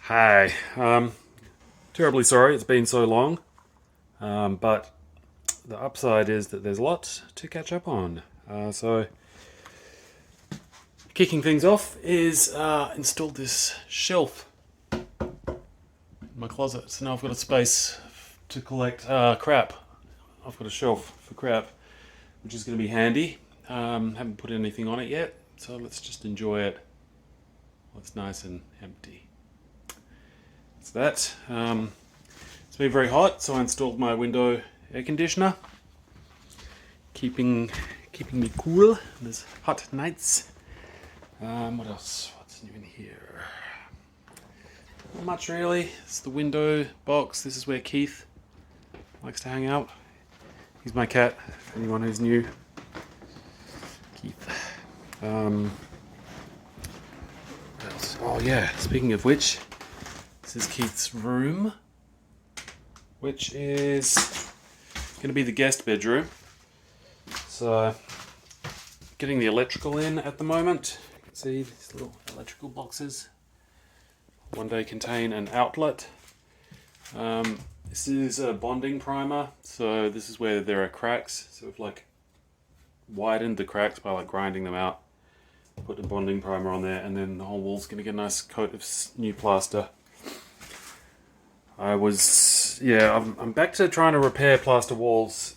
Hi. Terribly sorry it's been so long, but the upside is that there's a lot to catch up on. So, kicking things off is installed this shelf in my closet. So now I've got a space to collect crap. I've got a shelf for crap, which is going to be handy. Haven't put anything on it yet, so let's just enjoy it while it's nice and empty. That's that. It's been very hot, so I installed my window air conditioner, keeping me cool in these hot nights. What else? What's new in here? Not much really. It's the window box. This is where Keith likes to hang out. He's my cat. For anyone who's new, Keith. What else? Oh yeah. Speaking of which. This is Keith's room, which is going to be the guest bedroom. So, getting the electrical in at the moment. You can see these little electrical boxes. One day contain an outlet. This is a bonding primer, so this is where there are cracks. So we've widened the cracks by grinding them out. Put the bonding primer on there, and then the whole wall's going to get a nice coat of new plaster. I'm back to trying to repair plaster walls.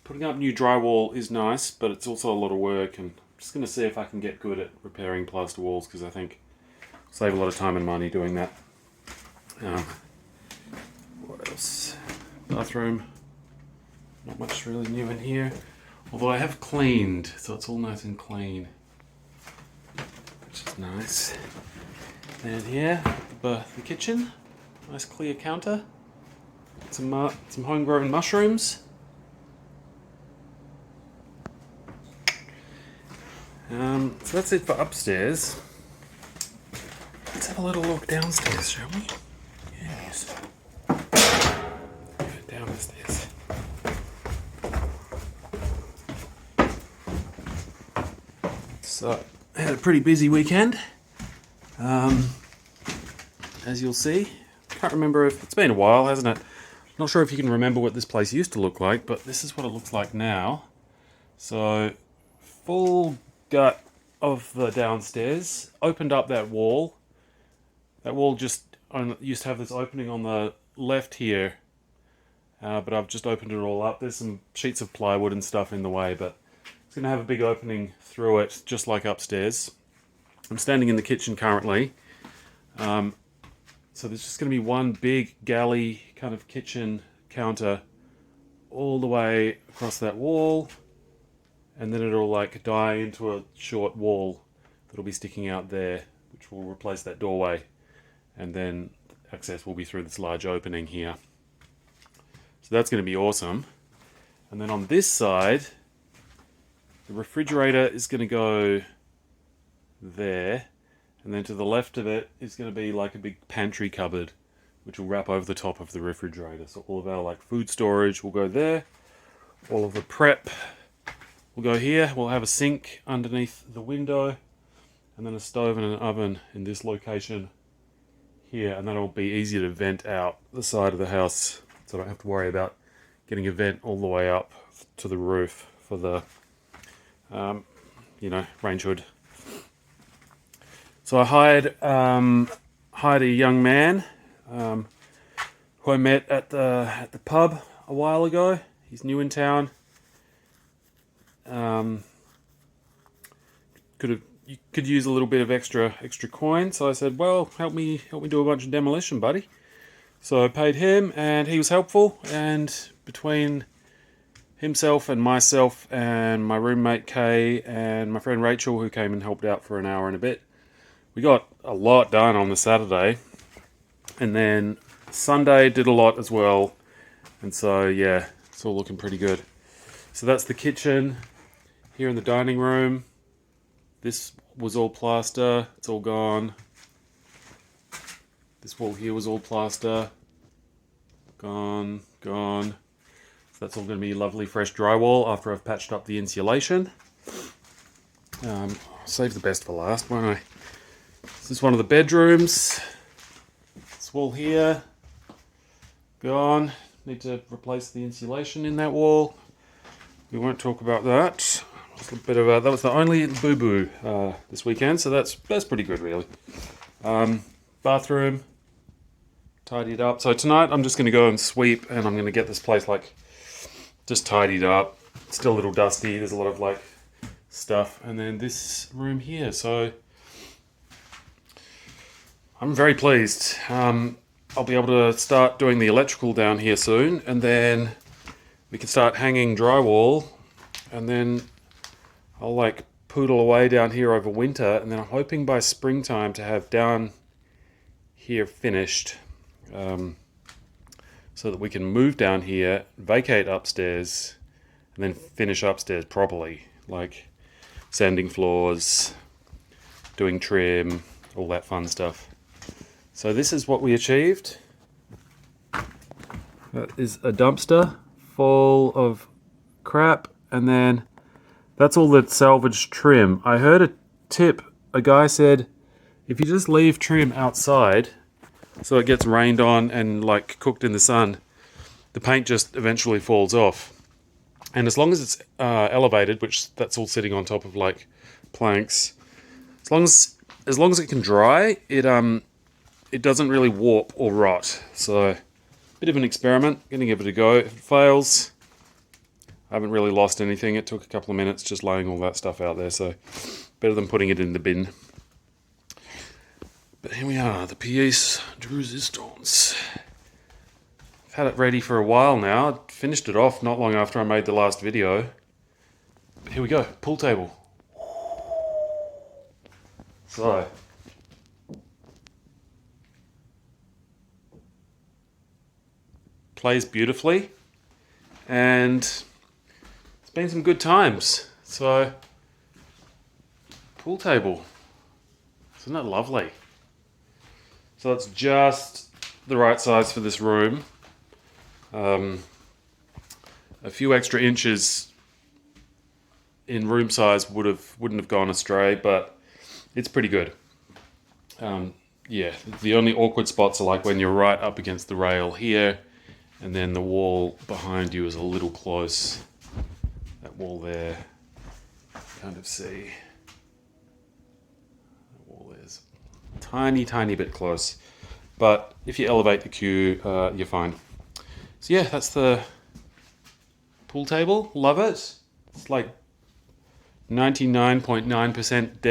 Putting up new drywall is nice, but it's also a lot of work, and I'm just going to see if I can get good at repairing plaster walls, because I think I'll save a lot of time and money doing that. What else? Bathroom. Not much really new in here. Although I have cleaned, so it's all nice and clean. Which is nice. And here, the kitchen. Nice clear counter. Some homegrown mushrooms. So that's it for upstairs. Let's have a little look downstairs, shall we? Yes. Go down the stairs. So, I had a pretty busy weekend. As you'll see. Can't remember if it's been a while, hasn't it? Not sure if you can remember what this place used to look like, but this is what it looks like now. So, full gut of the downstairs. Opened up that wall. That wall just used to have this opening on the left here, but I've just opened it all up. There's some sheets of plywood and stuff in the way, but it's going to have a big opening through it, just like upstairs. I'm standing in the kitchen currently. So there's just going to be one big galley kind of kitchen counter all the way across that wall, and then it'll die into a short wall that'll be sticking out there, which will replace that doorway, and then access will be through this large opening here. So that's going to be awesome. And then on this side, the refrigerator is going to go there. And then to the left of it is going to be like a big pantry cupboard, which will wrap over the top of the refrigerator. So all of our food storage will go there. All of the prep will go here. We'll have a sink underneath the window, and then a stove and an oven in this location here. And that'll be easier to vent out the side of the house, so I don't have to worry about getting a vent all the way up to the roof for the, range hood. So I hired a young man who I met at the pub a while ago. He's new in town. You could use a little bit of extra coin. So I said, well, help me do a bunch of demolition, buddy. So I paid him, and he was helpful. And between himself and myself and my roommate Kay and my friend Rachel, who came and helped out for an hour and a bit, we got a lot done on the Saturday, and then Sunday did a lot as well, and so yeah, it's all looking pretty good. So that's the kitchen. Here in the dining room, this was all plaster, it's all gone. This wall here was all plaster, gone. So that's all going to be lovely fresh drywall after I've patched up the insulation. I'll save the best for last, won't I? This is one of the bedrooms. wall here, gone. Need to replace the insulation in that wall. We won't talk about that. Just a bit of that was the only boo-boo this weekend, so that's pretty good, really. Bathroom, tidied up. So tonight I'm just going to go and sweep, and I'm going to get this place like just tidied up. It's still a little dusty. There's a lot of like stuff, and then this room here. So I'm very pleased. I'll be able to start doing the electrical down here soon, and then we can start hanging drywall, and then I'll like poodle away down here over winter, and then I'm hoping by springtime to have down here finished, so that we can move down here, vacate upstairs, and then finish upstairs properly, like sanding floors, doing trim, all that fun stuff. So this is what we achieved. That is a dumpster full of crap, and then that's all the salvaged trim. I heard a tip. A guy said, if you just leave trim outside, so it gets rained on and like cooked in the sun, the paint just eventually falls off. And as long as it's elevated, which that's all sitting on top of like planks, as long as it can dry, it doesn't really warp or rot. So, bit of an experiment. Gonna give it a go. If it fails, I haven't really lost anything. It took a couple of minutes just laying all that stuff out there, so better than putting it in the bin. But here we are, the pièce de résistance. I've had it ready for a while now. I finished it off not long after I made the last video. But here we go, pool table. So, plays beautifully, and it's been some good times. So, pool table. Isn't that lovely? So it's just the right size for this room. A few extra inches in room size wouldn't have gone astray, but it's pretty good. Yeah, the only awkward spots are like when you're right up against the rail here, and then the wall behind you is a little close. That wall there, kind of see. That wall there's tiny bit close, but if you elevate the queue, you're fine. So yeah, that's the pool table. Love it. It's like 99.9%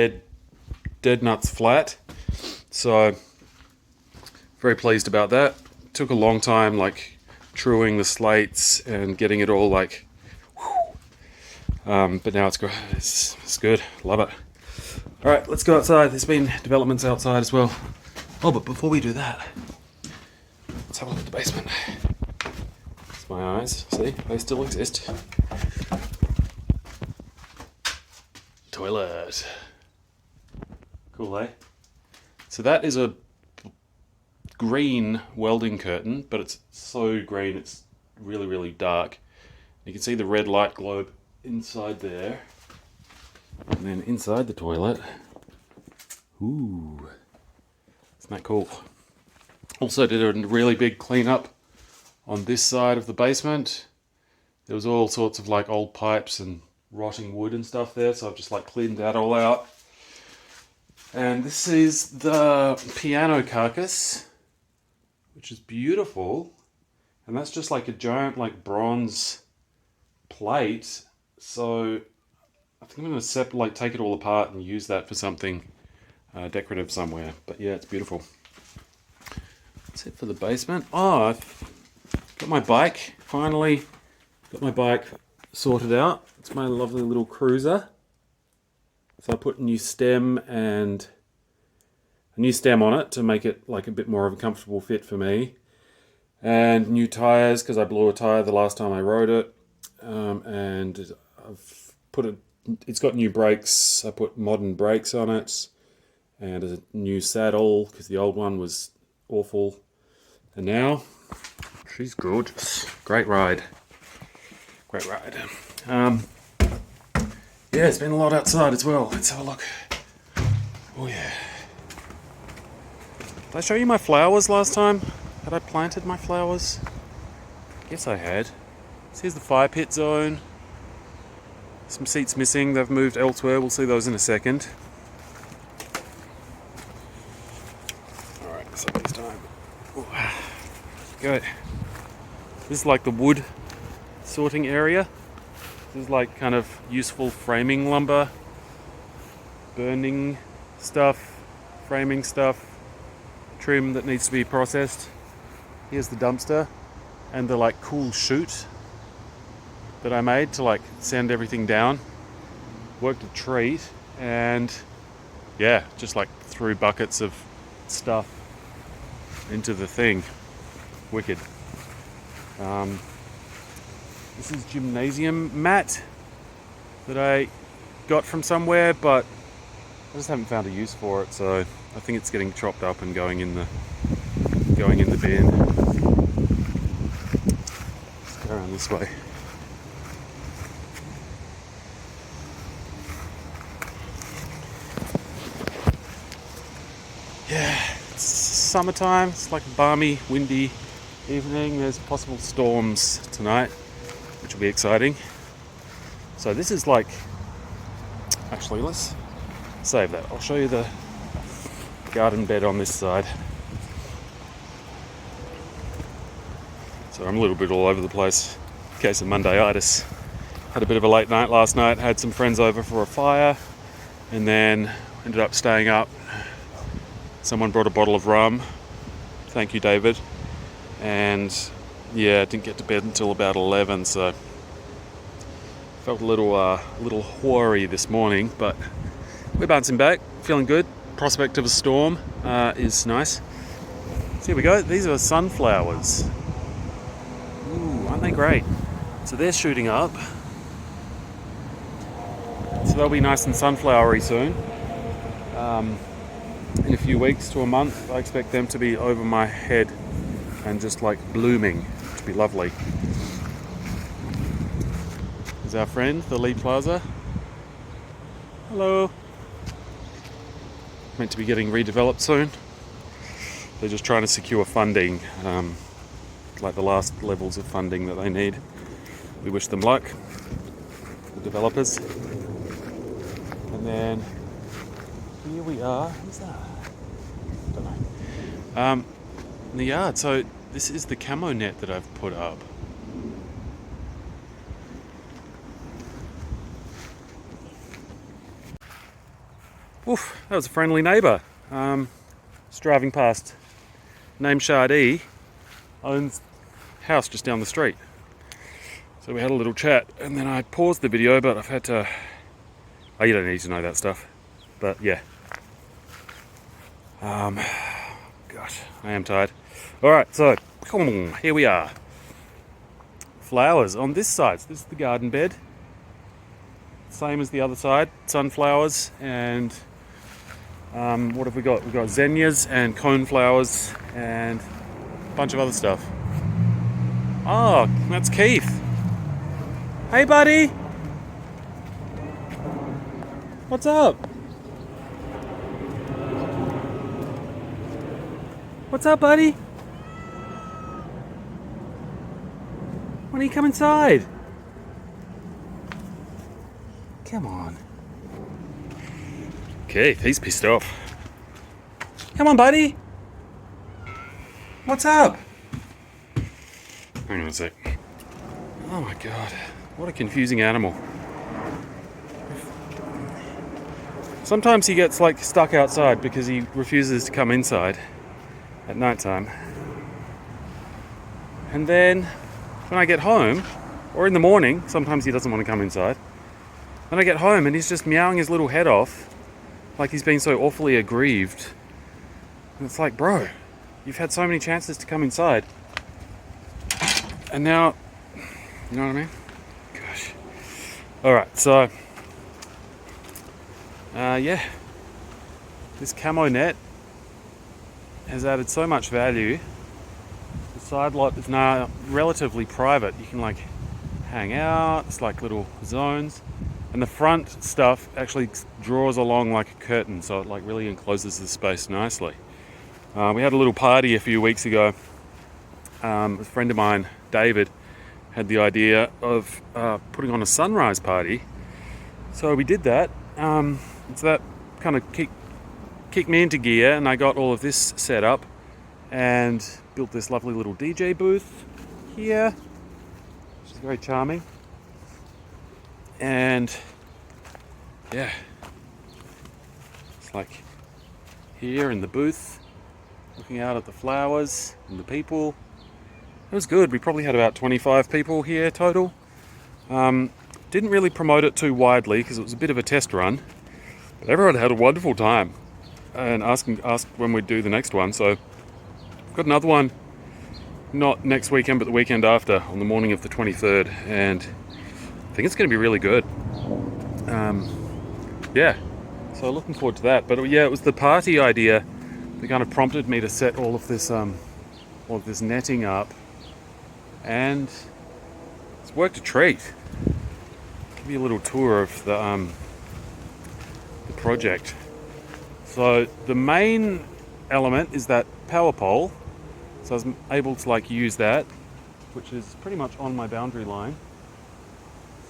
dead nuts flat. So very pleased about that. Took a long time, like truing the slates and getting it all like, but now it's good. It's good. Love it. All right, let's go outside. There's been developments outside as well. Oh, but before we do that, let's have a look at the basement. It's my eyes. See, they still exist. Toilet. Cool, eh? So that is a green welding curtain, but it's so green it's really dark. You can see the red light globe inside there. And then inside the toilet. Ooh. Isn't that cool? Also did a really big cleanup on this side of the basement. There was all sorts of like old pipes and rotting wood and stuff there, so I've just like cleaned that all out. And this is the piano carcass, which is beautiful. And that's just like a giant like bronze plate. So I think I'm going to like take it all apart and use that for something decorative somewhere. But yeah, it's beautiful. That's it for the basement. Oh, I've got my bike. Finally got my bike sorted out. It's my lovely little cruiser. So I put a new stem on it to make it like a bit more of a comfortable fit for me. And new tyres, because I blew a tyre the last time I rode it. And I've it's got new brakes. I put modern brakes on it. And a new saddle, because the old one was awful. And now, she's gorgeous. Great ride. Great ride. Yeah, it's been a lot outside as well. Let's have a look. Oh yeah. Did I show you my flowers last time? Had I planted my flowers? Yes, I had. So here's the fire pit zone. Some seats missing, they've moved elsewhere. We'll see those in a second. Alright, so this time. Ooh. Go. This is like the wood sorting area. This is like kind of useful framing lumber, burning stuff, framing stuff, trim that needs to be processed. Here's the dumpster and the like cool chute that I made to like send everything down. Worked a treat and yeah, just like threw buckets of stuff into the thing. Wicked. This is gymnasium mat that I got from somewhere, but I just haven't found a use for it, so I think it's getting chopped up and going in the bin. Let's go around this way. Yeah, it's summertime. It's like a balmy, windy evening. There's possible storms tonight, which will be exciting. So this is like, actually let's save that. I'll show you the garden bed on this side. So I'm a little bit all over the place in case of Mondayitis. Had a bit of a late night last night, had some friends over for a fire, and then ended up staying up. Someone brought a bottle of rum. Thank you, David. And yeah, didn't get to bed until about 11, so felt a little hoary this morning, but we're bouncing back, feeling good. Prospect of a storm is nice. So here we go. These are sunflowers. Ooh, aren't they great? So they're shooting up. So they'll be nice and sunflowery soon. In a few weeks to a month, I expect them to be over my head and just like blooming, which would be lovely. There's our friend, the Lee Plaza. Hello. Meant to be getting redeveloped soon. They're just trying to secure funding, like the last levels of funding that they need. We wish them luck, the developers. And then here we are. Who's that? Don't know. In the yard. So this is the camo net that I've put up. Oof, that was a friendly neighbour. Just driving past. Named Shardee, owns a house just down the street. So we had a little chat, and then I paused the video, but I've had to... Oh, you don't need to know that stuff. But yeah. Gosh, I am tired. Alright, so, come on, here we are. Flowers on this side. So this is the garden bed. Same as the other side. Sunflowers and... what have we got? We've got zinnias and coneflowers and a bunch of other stuff. Oh, that's Keith. Hey, buddy. What's up? What's up, buddy? Why don't you come inside? Come on. Keith, he's pissed off. Come on, buddy. What's up? Hang on a sec. Oh my god, what a confusing animal. Sometimes he gets like stuck outside because he refuses to come inside at night time. And then when I get home, or in the morning, sometimes he doesn't want to come inside. Then I get home and he's just meowing his little head off like he's been so awfully aggrieved. And it's like, bro, you've had so many chances to come inside. And now, you know what I mean? Gosh. Alright, so, yeah. This camo net has added so much value. The side lot is now relatively private. You can like hang out, it's like little zones. And the front stuff actually draws along like a curtain, so it like really encloses the space nicely. We had a little party a few weeks ago. A friend of mine, David, had the idea of putting on a sunrise party. So we did that. So that kind of kicked me into gear, and I got all of this set up and built this lovely little DJ booth here, which is very charming. And yeah, it's like here in the booth, looking out at the flowers and the people. It was good. We probably had about 25 people here total. Didn't really promote it too widely because it was a bit of a test run, but everyone had a wonderful time and asked when we'd do the next one. So I've got another one, not next weekend but the weekend after, on the morning of the 23rd, and I think it's going to be really good. Yeah, so looking forward to that. But yeah, it was the party idea that kind of prompted me to set all of this netting up, and it's worked a treat. Give you a little tour of the project. So the main element is that power pole. So I was able to use that, which is pretty much on my boundary line.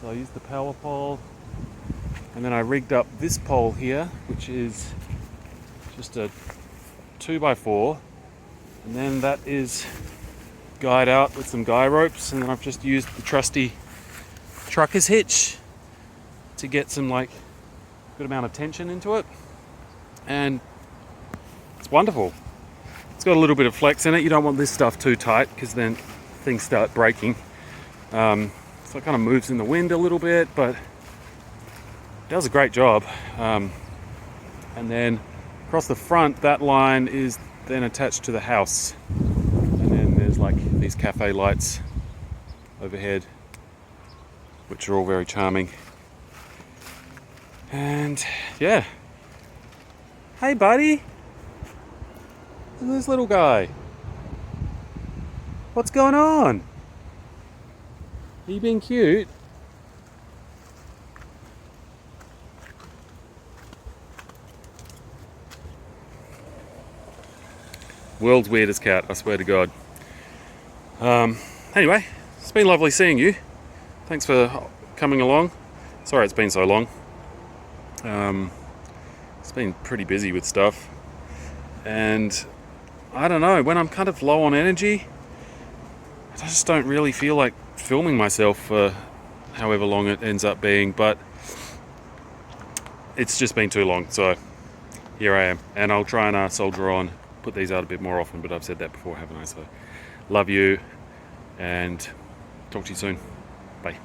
So I used the power pole, and then I rigged up this pole here, which is just a 2x4, and then that is guyed out with some guy ropes, and then I've just used the trusty trucker's hitch to get some good amount of tension into it, and it's wonderful. It's got a little bit of flex in it. You don't want this stuff too tight because then things start breaking. So it kind of moves in the wind a little bit, but it does a great job. And then across the front, that line is then attached to the house, and then there's these cafe lights overhead, which are all very charming. And yeah, hey buddy, look at this little guy. What's going on? Are you being cute? World's weirdest cat, I swear to God. Anyway, it's been lovely seeing you. Thanks for coming along. Sorry it's been so long. It's been pretty busy with stuff. And I don't know, when I'm kind of low on energy, I just don't really feel like filming myself for however long it ends up being, but it's just been too long, so here I am. And I'll try and soldier on, put these out a bit more often, but I've said that before, haven't I? So love you, and talk to you soon. Bye.